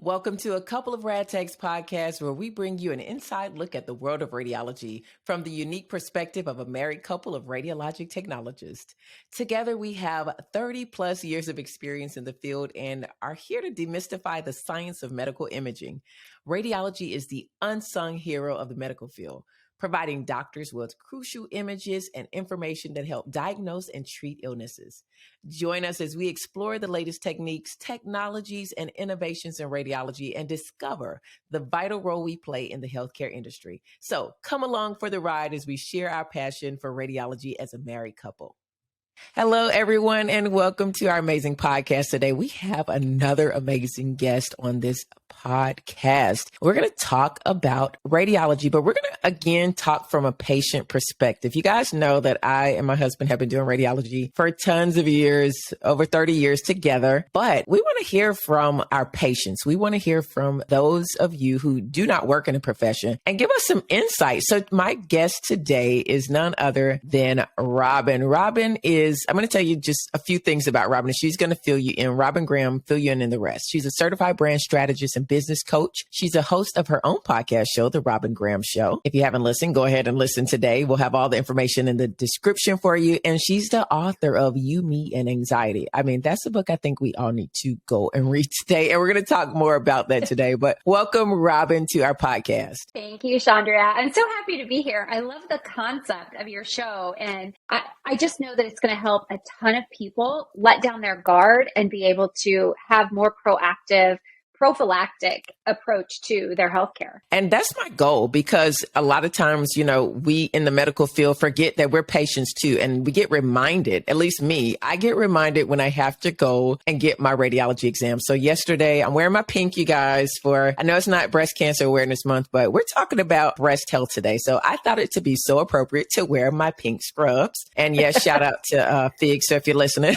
Welcome to a couple of Rad Techs podcasts where we bring you an inside look at the world of radiology from the unique perspective of a married couple of radiologic technologists. Together, we have 30 plus years of experience in the field and are here to demystify the science of medical imaging. Radiology is the unsung hero of the medical field, providing doctors with crucial images and information that help diagnose and treat illnesses. Join us as we explore the latest techniques, technologies, and innovations in radiology and discover the vital role we play in the healthcare industry. So come along for the ride as we share our passion for radiology as a married couple. Hello, everyone, and welcome to our amazing podcast today. We have another amazing guest on this podcast. We're going to talk about radiology, but we're going to again talk from a patient perspective. You guys know that I and my husband have been doing radiology for tons of years, over 30 years together, but we want to hear from our patients. We want to hear from those of you who do not work in a profession and give us some insight. So my guest today is none other than Robin. Robin is, I'm going to tell you just a few things about Robin, and she's going to fill you in. Robin Graham, fill you in the rest. She's a certified brand strategist and business coach. She's a host of her own podcast show, The Robin Graham Show. If you haven't listened, go ahead and listen today. We'll have all the information in the description for you. And she's the author of You, Me, and Anxiety. I mean, that's a book I think we all need to go and read today. And we're going to talk more about that today. But welcome, Robin, to our podcast. Thank you, Chandra. I'm so happy to be here. I love the concept of your show. And I just know that it's going to help a ton of people let down their guard and be able to have more prophylactic approach to their healthcare. And that's my goal, because a lot of times, you know, we in the medical field forget that we're patients too. And we get reminded, at least me, I get reminded when I have to go and get my radiology exam. So yesterday, I'm wearing my pink, you guys, for, I know it's not Breast Cancer Awareness Month, but we're talking about breast health today. So I thought it to be so appropriate to wear my pink scrubs. And yes, shout out to Fig. So if you're listening.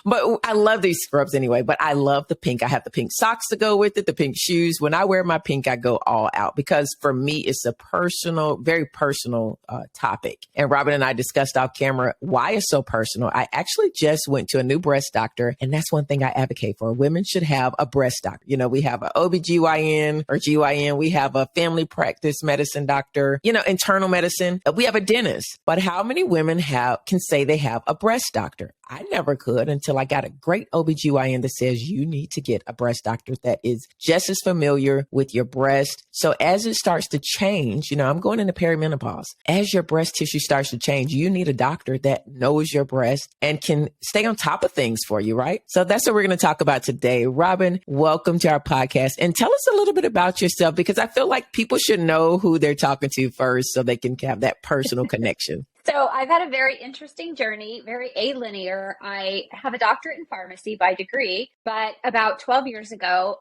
But I love these scrubs anyway, but I love the pink. I have the pink socks to go with it, the pink shoes. When I wear my pink, I go all out, because for me, it's a personal, very personal topic. And Robin and I discussed off camera why it's so personal. I actually just went to a new breast doctor, and that's one thing I advocate for. Women should have a breast doctor. You know, we have an OBGYN or GYN. We have a family practice medicine doctor, you know, internal medicine. We have a dentist. But how many women can say they have a breast doctor? I never could until I got a great OBGYN that says you need to get a breast doctor that is just as familiar with your breast. So as it starts to change, you know, I'm going into perimenopause. As your breast tissue starts to change, you need a doctor that knows your breast and can stay on top of things for you, right? So that's what we're going to talk about today. Robin, welcome to our podcast. And tell us a little bit about yourself, because I feel like people should know who they're talking to first so they can have that personal connection. So I've had a very interesting journey, very alinear. I have a doctorate in pharmacy by degree, but about 12 years ago,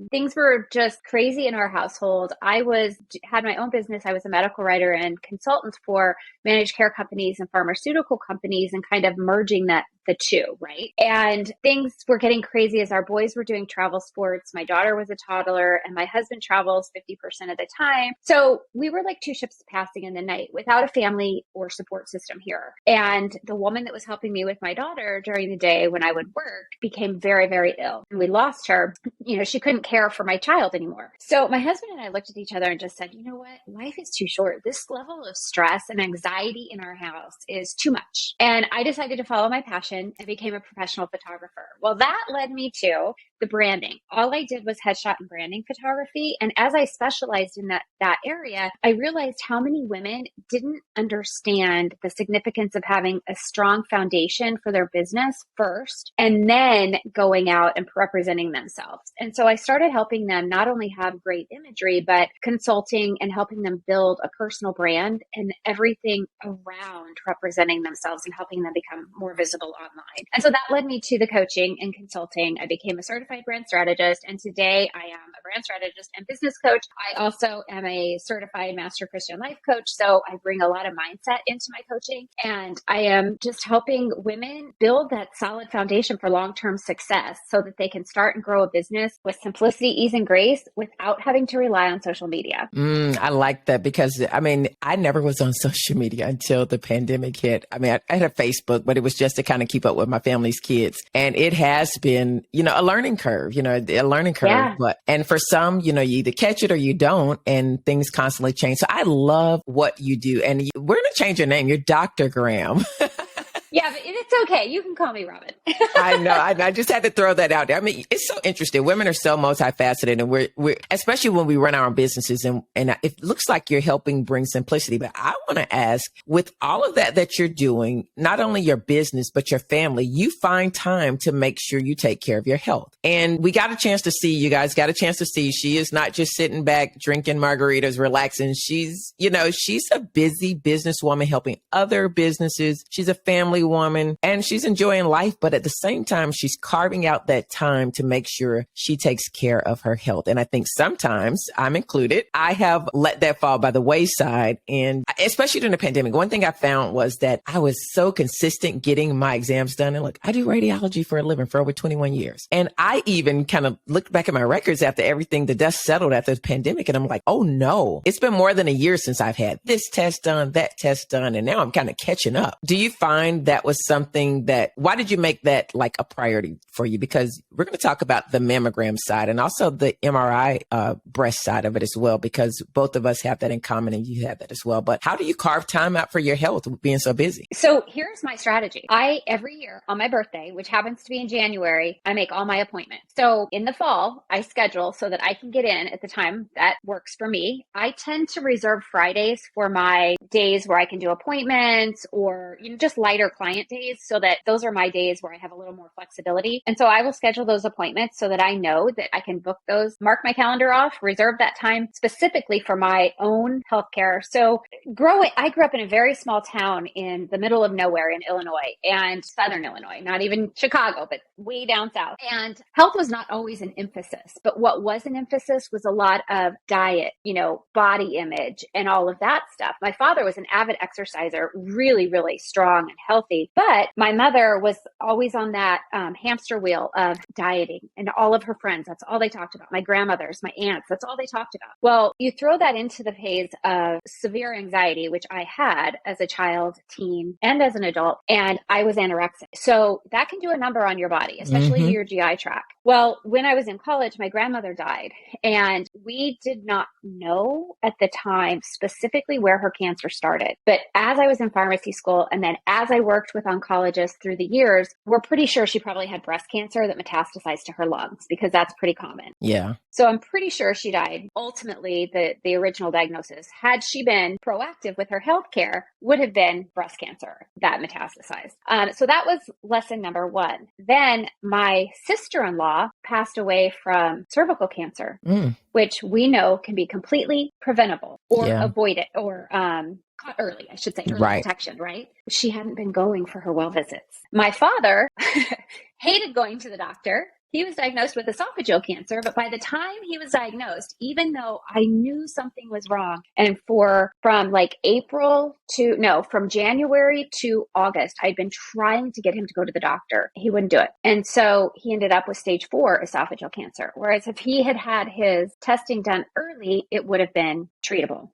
things were just crazy in our household. I had my own business. I was a medical writer and consultant for managed care companies and pharmaceutical companies, and kind of merging the two, right? And things were getting crazy as our boys were doing travel sports. My daughter was a toddler, and my husband travels 50% of the time. So we were like two ships passing in the night without a family or support system here. And the woman that was helping me with my daughter during the day when I would work became very, very ill. And we lost her. You know, she couldn't care for my child anymore. So my husband and I looked at each other and just said, you know what? Life is too short. This level of stress and anxiety in our house is too much. And I decided to follow my passion and became a professional photographer. Well, that led me to the branding. All I did was headshot and branding photography. And as I specialized in that area, I realized how many women didn't understand the significance of having a strong foundation for their business first, and then going out and representing themselves. And so I started helping them not only have great imagery, but consulting and helping them build a personal brand and everything around representing themselves and helping them become more visible online. And so that led me to the coaching and consulting. I became a certified brand strategist, and today I am a brand strategist and business coach. I also am a certified master Christian life coach. So I bring a lot of mindset into my coaching, and I am just helping women build that solid foundation for long-term success so that they can start and grow a business with simplicity, ease, and grace without having to rely on social media. I like that because, I mean, I never was on social media until the pandemic hit. I mean, I had a Facebook, but it was just to kind of keep up with my family's kids. And it has been, a learning curve, a learning curve. Yeah. And for some, you either catch it or you don't, and things constantly change. So I love what you do. And we're going to change your name. You're Dr. Graham. Yeah, but it's okay. You can call me Robin. I know. I just had to throw that out there. I mean, it's so interesting. Women are so multifaceted, and we're especially when we run our own businesses, and it looks like you're helping bring simplicity. But I want to ask, with all of that you're doing, not only your business, but your family, you find time to make sure you take care of your health. And we got a chance to see, you guys got a chance to see, she is not just sitting back, drinking margaritas, relaxing. She's a busy businesswoman helping other businesses. She's a family woman and she's enjoying life, but at the same time, she's carving out that time to make sure she takes care of her health. And I think sometimes, I'm included, I have let that fall by the wayside. And especially during the pandemic, one thing I found was that I was so consistent getting my exams done. And look, I do radiology for a living for over 21 years. And I even kind of looked back at my records after everything, the dust settled after the pandemic. And I'm like, oh no, it's been more than a year since I've had this test done, that test done. And now I'm kind of catching up. Do you find that was something why did you make that like a priority for you? Because we're going to talk about the mammogram side and also the MRI breast side of it as well, because both of us have that in common and you have that as well. But how do you carve time out for your health with being so busy? So here's my strategy. Every year on my birthday, which happens to be in January, I make all my appointments. So in the fall, I schedule so that I can get in at the time that works for me. I tend to reserve Fridays for my days where I can do appointments or, just lighter client days, so that those are my days where I have a little more flexibility. And so I will schedule those appointments so that I know that I can book those, mark my calendar off, reserve that time specifically for my own healthcare. So I grew up in a very small town in the middle of nowhere in Illinois and Southern Illinois, not even Chicago, but way down south. And health was not always an emphasis, but what was an emphasis was a lot of diet, body image and all of that stuff. My father was an avid exerciser, really, really strong and healthy, but my mother was always on that hamster wheel of dieting, and all of her friends, that's all they talked about. My grandmothers, my aunts, that's all they talked about. Well, you throw that into the phase of severe anxiety, which I had as a child, teen, and as an adult, and I was anorexic. So that can do a number on your body, especially your GI tract. Well, when I was in college, my grandmother died, and we did not know at the time specifically where her cancer started. But as I was in pharmacy school, and then as I worked with oncologists through the years, we're pretty sure she probably had breast cancer that metastasized to her lungs, because that's pretty common. Yeah. So I'm pretty sure she died. Ultimately, the original diagnosis, had she been proactive with her healthcare, would have been breast cancer that metastasized. So that was lesson number one. Then my sister-in-law passed away from cervical cancer, which we know can be completely preventable or avoided or caught early, I should say, early detection, right? She hadn't been going for her well visits. My father hated going to the doctor. He was diagnosed with esophageal cancer, but by the time he was diagnosed, even though I knew something was wrong, and from January to August, I'd been trying to get him to go to the doctor. He wouldn't do it. And so he ended up with stage 4 esophageal cancer. Whereas if he had had his testing done early, it would have been treatable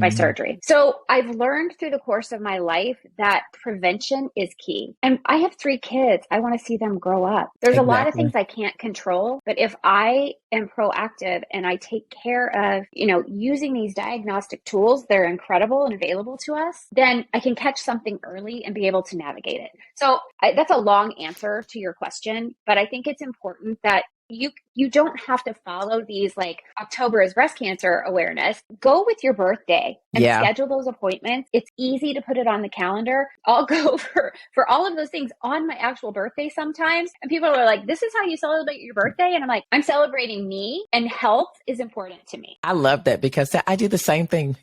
by surgery. So I've learned through the course of my life that prevention is key. And I have 3 kids. I want to see them grow up. There's a lot of things I can't control, but if I am proactive and I take care of, using these diagnostic tools, they're incredible and available to us, then I can catch something early and be able to navigate it. So that's a long answer to your question, but I think it's important that you don't have to follow these like October is breast cancer awareness. Go with your birthday and schedule those appointments. It's easy to put it on the calendar. I'll go for all of those things on my actual birthday sometimes. And people are like, this is how you celebrate your birthday? And I'm like, I'm celebrating me, and health is important to me. I love that because I do the same thing.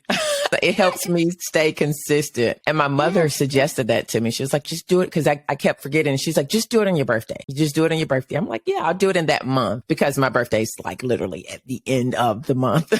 It helps me stay consistent. And my mother suggested that to me. She was like, just do it. Cause I kept forgetting. She's like, just do it on your birthday. You just do it on your birthday. I'm like, yeah, I'll do it in that month because my birthday's like literally at the end of the month.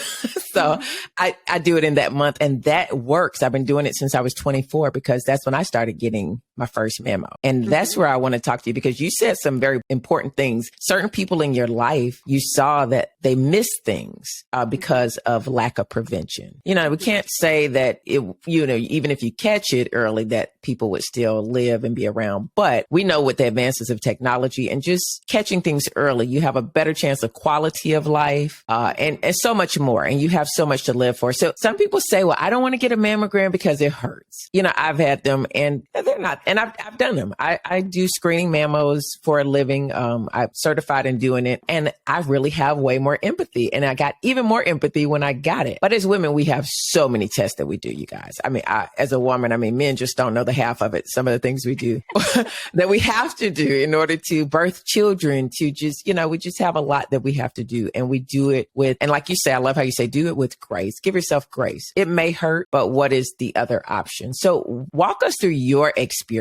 So I do it in that month and that works. I've been doing it since I was 24 because that's when I started getting my first memo. And that's where I want to talk to you because you said some very important things. Certain people in your life, you saw that they missed things because of lack of prevention. You know, we can't say that even if you catch it early, that people would still live and be around. But we know with the advances of technology and just catching things early, you have a better chance of quality of life and so much more. And you have so much to live for. So some people say, well, I don't want to get a mammogram because it hurts. You know, I've had them and they're not. And I've done them. I do screening mammos for a living. I'm certified in doing it. And I really have way more empathy. And I got even more empathy when I got it. But as women, we have so many tests that we do, you guys. I mean, as a woman, men just don't know the half of it. Some of the things we do that we have to do in order to birth children to just, we just have a lot that we have to do. And we do it with, and like you say, I love how you say, do it with grace. Give yourself grace. It may hurt, but what is the other option? So walk us through your experience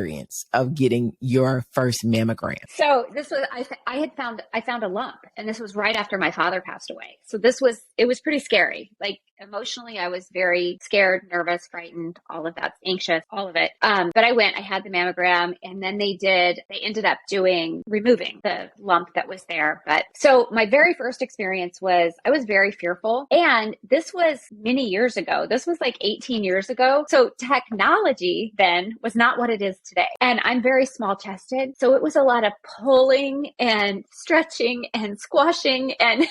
of getting your first mammogram. So this was, I found a lump and this was right after my father passed away. So it was pretty scary. Like emotionally, I was very scared, nervous, frightened, all of that, anxious, all of it. But I had the mammogram and then they ended up removing the lump that was there. But so my very first experience I was very fearful. And this was many years ago. This was like 18 years ago. So technology then was not what it is today. And I'm very small chested. So it was a lot of pulling and stretching and squashing and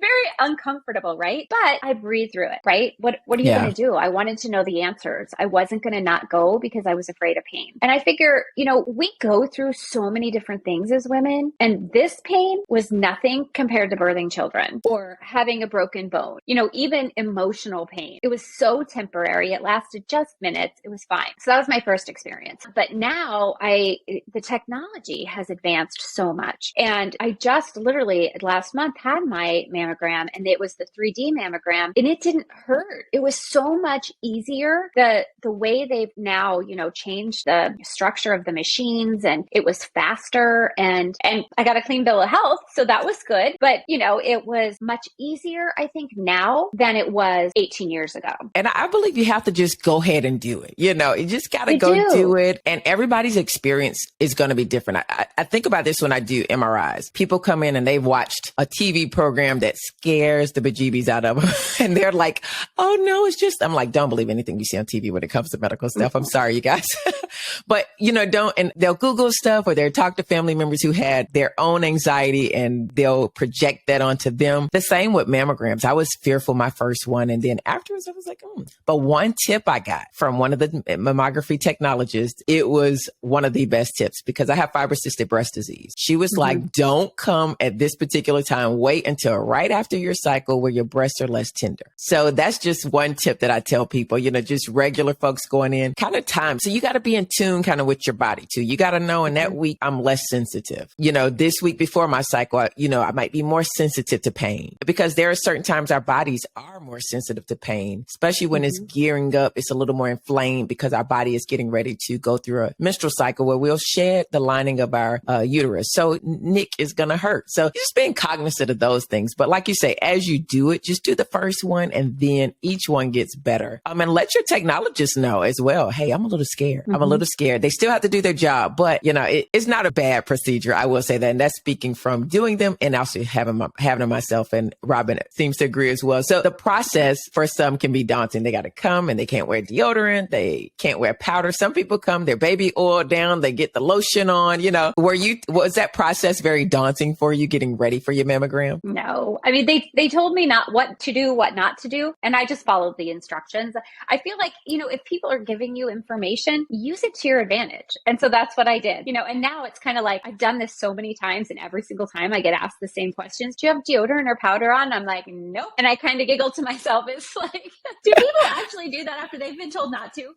very uncomfortable, right? But I breathed through it, right? What are you going to do? I wanted to know the answers. I wasn't going to not go because I was afraid of pain. And I figure, we go through so many different things as women. And this pain was nothing compared to birthing children or having a broken bone, even emotional pain. It was so temporary. It lasted just minutes. It was fine. So that was my first experience. But now the technology has advanced so much. And I just literally last month had my mammogram and it was the 3D mammogram and it didn't hurt. It was so much easier. The way they've now, changed the structure of the machines and it was faster and I got a clean bill of health. So that was good. But, it was much easier, I think now than it was 18 years ago. And I believe you have to just go ahead and do it. You just got to go do it. And everybody's experience is going to be different. I think about this when I do MRIs. People come in and they've watched a TV program that scares the bejeebies out of them. And they're like, oh no, it's just, I'm like, don't believe anything you see on TV when it comes to medical stuff. I'm sorry, you guys. But, and they'll Google stuff or they'll talk to family members who had their own anxiety and they'll project that onto them. The same with mammograms. I was fearful my first one. And then afterwards I was like, But one tip I got from one of the mammography technologists, it was one of the best tips because I have fibrocystic breast disease. She was like, don't come at this particular time. Wait until right after your cycle where your breasts are less tender. So that's just one tip that I tell people, just regular folks going in kind of time. So you got to be in tune kind of with your body too. You got to know in that week, I'm less sensitive. This week before my cycle, I might be more sensitive to pain because there are certain times our bodies are more sensitive to pain, especially when it's gearing up. It's a little more inflamed because our body is getting ready to go through a menstrual cycle where we'll shed the lining of our uterus. So Nick is going to hurt. So just being cognizant of those things. But like you say, as you do it, just do the first one and then each one gets better. And let your technologist know as well. Hey, I'm a little scared. I'm a little scared. They still have to do their job, but it's not a bad procedure. I will say that. And that's speaking from doing them and also having them myself, and Robin seems to agree as well. So the process for some can be daunting. They got to come and they can't wear deodorant. They can't wear powder. Some people come, their baby oil down, they get the lotion on, was that process very daunting for you getting ready for your mammogram? No. They told me not what to do, what not to do. And I just followed the instructions. I feel like, if people are giving you information, use it to your advantage. And so that's what I did, and now it's kind of like, I've done this so many times and every single time I get asked the same questions. Do you have deodorant or powder on? I'm like, nope. And I kind of giggle to myself. It's like, do people actually do that after they've been told not to?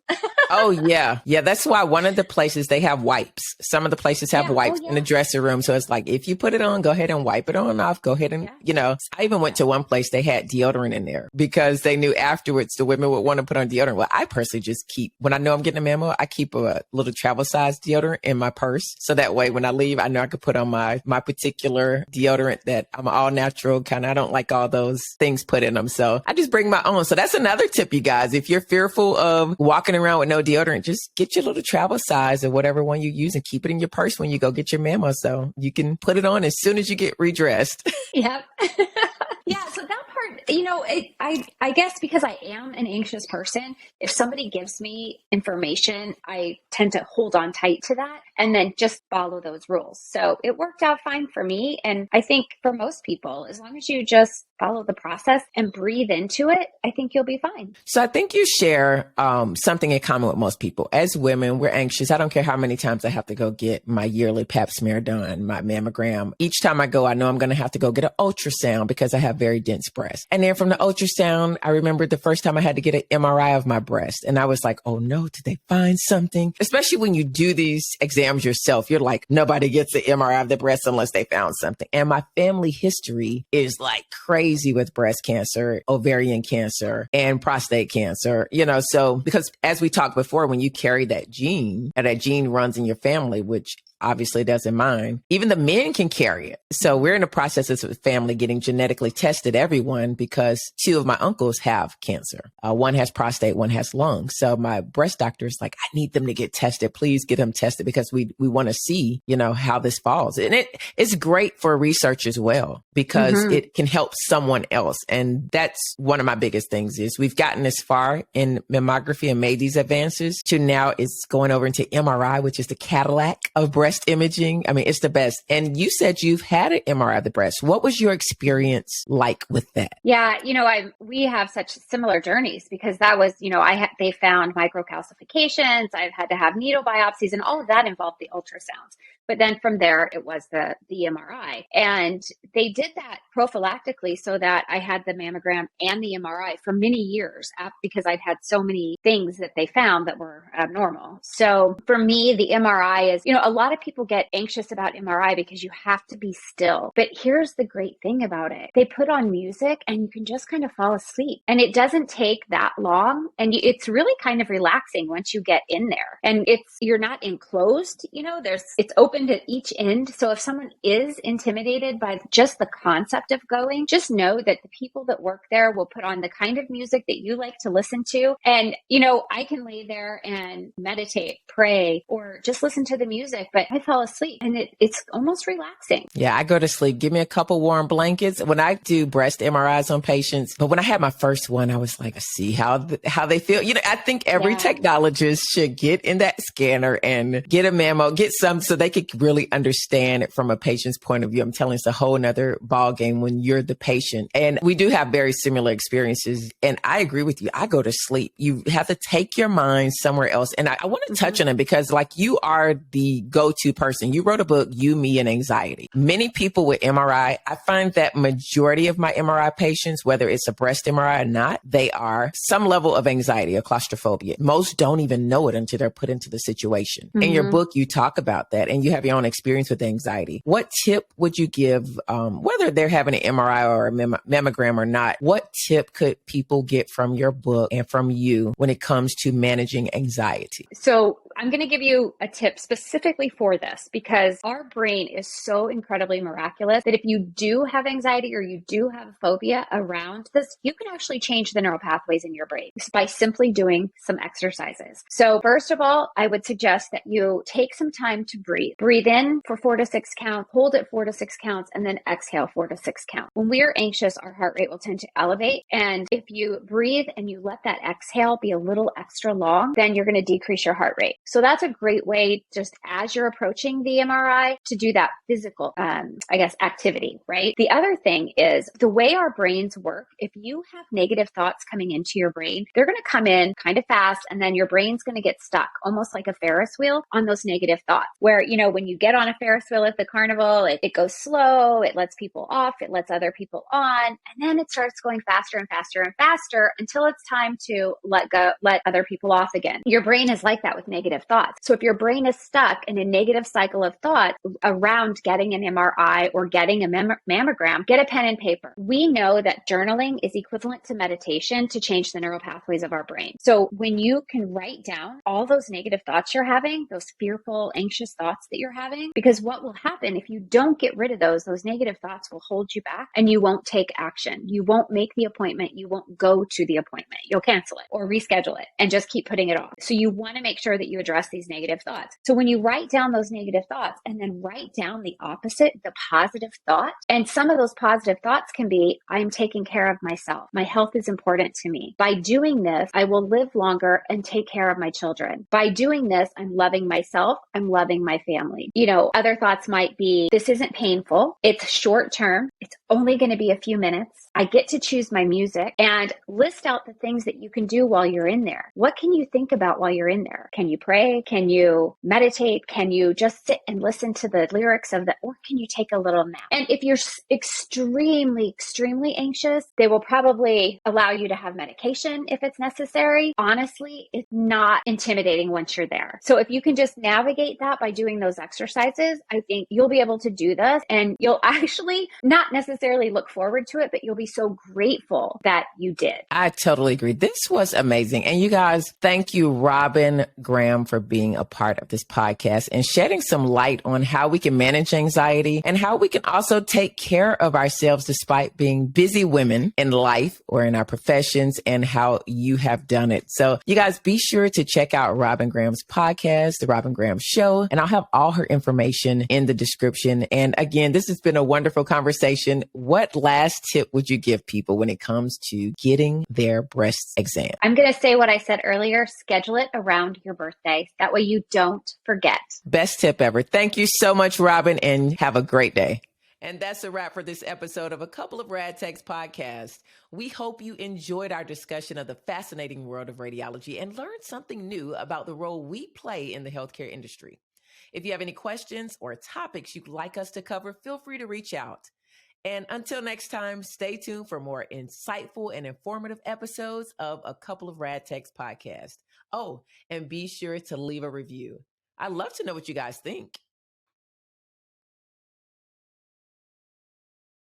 Oh, yeah. Yeah. That's why one of the places they have wipes. Some of the places have wipes in the dressing room. So it's like, if you put it on, go ahead and wipe it on off. Go ahead and, I even went to one place, they had deodorant in there because they knew afterwards which the women would want to put on deodorant. Well, I personally just keep, when I know I'm getting a mammo, I keep a little travel size deodorant in my purse. So that way, when I leave, I know I could put on my particular deodorant that I'm all natural kind of. I don't like all those things put in them. So I just bring my own. So that's another tip, you guys. If you're fearful of walking around with no deodorant, just get your little travel size or whatever one you use and keep it in your purse when you go get your mammo. So you can put it on as soon as you get redressed. Yep. Yeah, so that part, I guess because I am an anxious person, if somebody gives me information, I tend to hold on tight to that and then just follow those rules. So it worked out fine for me. And I think for most people, as long as you just follow the process and breathe into it, I think you'll be fine. So I think you share something in common with most people. As women, we're anxious. I don't care how many times I have to go get my yearly pap smear done, my mammogram. Each time I go, I know I'm going to have to go get an ultrasound because I have very dense breasts. And then from the ultrasound, I remember the first time I had to get an MRI of my breast. And I was like, oh no, did they find something? Especially when you do these exams yourself, you're like, nobody gets an MRI of the breast unless they found something. And my family history is like crazy with breast cancer, ovarian cancer, and prostate cancer, so because as we talked before, when you carry that gene and that gene runs in your family, which obviously doesn't mind, even the men can carry it. So we're in the process as a family getting genetically tested, everyone, because 2 of my uncles have cancer. One has prostate, one has lung. So my breast doctor is like, I need them to get tested. Please get them tested because we want to see, how this falls. And it's great for research as well, because it can help someone else. And that's one of my biggest things is we've gotten as far in mammography and made these advances to now it's going over into MRI, which is the Cadillac of breast imaging. I mean, it's the best. And you said you've had an MRI of the breast. What was your experience like with that? Yeah, we have such similar journeys because that was, they found microcalcifications. I've had to have needle biopsies, and all of that involved the ultrasounds. But then from there, it was the MRI. And they did that prophylactically so that I had the mammogram and the MRI for many years because I'd had so many things that they found that were abnormal. So for me, the MRI is, a lot of people get anxious about MRI because you have to be still. But here's the great thing about it. They put on music and you can just kind of fall asleep. And it doesn't take that long. And it's really kind of relaxing once you get in there. And you're not enclosed, it's open at each end. So if someone is intimidated by just the concept of going, just know that the people that work there will put on the kind of music that you like to listen to. And, I can lay there and meditate, pray, or just listen to the music, but I fall asleep and it's almost relaxing. Yeah, I go to sleep. Give me a couple warm blankets. When I do breast MRIs on patients, but when I had my first one, I was like, see how they feel. I think every technologist should get in that scanner and get a mammo, get some so they could really understand it from a patient's point of view. I'm telling you, it's a whole nother ball game when you're the patient. And we do have very similar experiences. And I agree with you. I go to sleep. You have to take your mind somewhere else. And I want to touch on it because like you are the go-to person. You wrote a book, You, Me, and Anxiety. Many people with MRI, I find that majority of my MRI patients, whether it's a breast MRI or not, they are some level of anxiety or claustrophobia. Most don't even know it until they're put into the situation. In your book, you talk about that and you have your own experience with anxiety. What tip would you give, whether they're having an MRI or a mammogram or not, what tip could people get from your book and from you when it comes to managing anxiety? So I'm going to give you a tip specifically for this because our brain is so incredibly miraculous that if you do have anxiety or you do have a phobia around this, you can actually change the neural pathways in your brain by simply doing some exercises. So first of all, I would suggest that you take some time to breathe. Breathe in for 4 to 6 counts, hold it 4 to 6 counts, and then exhale 4 to 6 counts. When we are anxious, our heart rate will tend to elevate. And if you breathe and you let that exhale be a little extra long, then you're going to decrease your heart rate. So that's a great way, just as you're approaching the MRI, to do that physical, activity, right? The other thing is the way our brains work. If you have negative thoughts coming into your brain, they're going to come in kind of fast, and then your brain's going to get stuck, almost like a Ferris wheel, on those negative thoughts. Where, when you get on a Ferris wheel at the carnival, it goes slow, it lets people off, it lets other people on, and then it starts going faster and faster and faster until it's time to let other people off again. Your brain is like that with negative negative thoughts. So if your brain is stuck in a negative cycle of thought around getting an MRI or getting a mammogram, get a pen and paper. We know that journaling is equivalent to meditation to change the neural pathways of our brain. So when you can write down all those negative thoughts you're having, those fearful, anxious thoughts that you're having, because what will happen if you don't get rid of those negative thoughts will hold you back and you won't take action. You won't make the appointment. You won't go to the appointment. You'll cancel it or reschedule it and just keep putting it off. So you want to make sure that you address these negative thoughts. So when you write down those negative thoughts and then write down the opposite, the positive thought, and some of those positive thoughts can be, I'm taking care of myself. My health is important to me. By doing this, I will live longer and take care of my children. By doing this, I'm loving myself. I'm loving my family. Other thoughts might be, this isn't painful. It's short term. It's only going to be a few minutes. I get to choose my music, and list out the things that you can do while you're in there. What can you think about while you're in there? Can you pray? Can you meditate? Can you just sit and listen to the lyrics or can you take a little nap? And if you're extremely, extremely anxious, they will probably allow you to have medication if it's necessary. Honestly, it's not intimidating once you're there. So if you can just navigate that by doing those exercises, I think you'll be able to do this, and you'll actually not necessarily look forward to it, but you'll be so grateful that you did. I totally agree. This was amazing. And you guys, thank you, Robin Graham, for being a part of this podcast and shedding some light on how we can manage anxiety and how we can also take care of ourselves despite being busy women in life or in our professions, and how you have done it. So you guys, be sure to check out Robin Graham's podcast, The Robin Graham Show, and I'll have all her information in the description. And again, this has been a wonderful conversation. What last tip would you give people when it comes to getting their breast exam? I'm going to say what I said earlier, schedule it around your birthday. That way you don't forget. Best tip ever. Thank you so much, Robin, and have a great day. And that's a wrap for this episode of A Couple of Rad Techs podcast. We hope you enjoyed our discussion of the fascinating world of radiology and learned something new about the role we play in the healthcare industry. If you have any questions or topics you'd like us to cover, feel free to reach out. And until next time, stay tuned for more insightful and informative episodes of A Couple of Rad Techs podcast. Oh, and be sure to leave a review. I'd love to know what you guys think.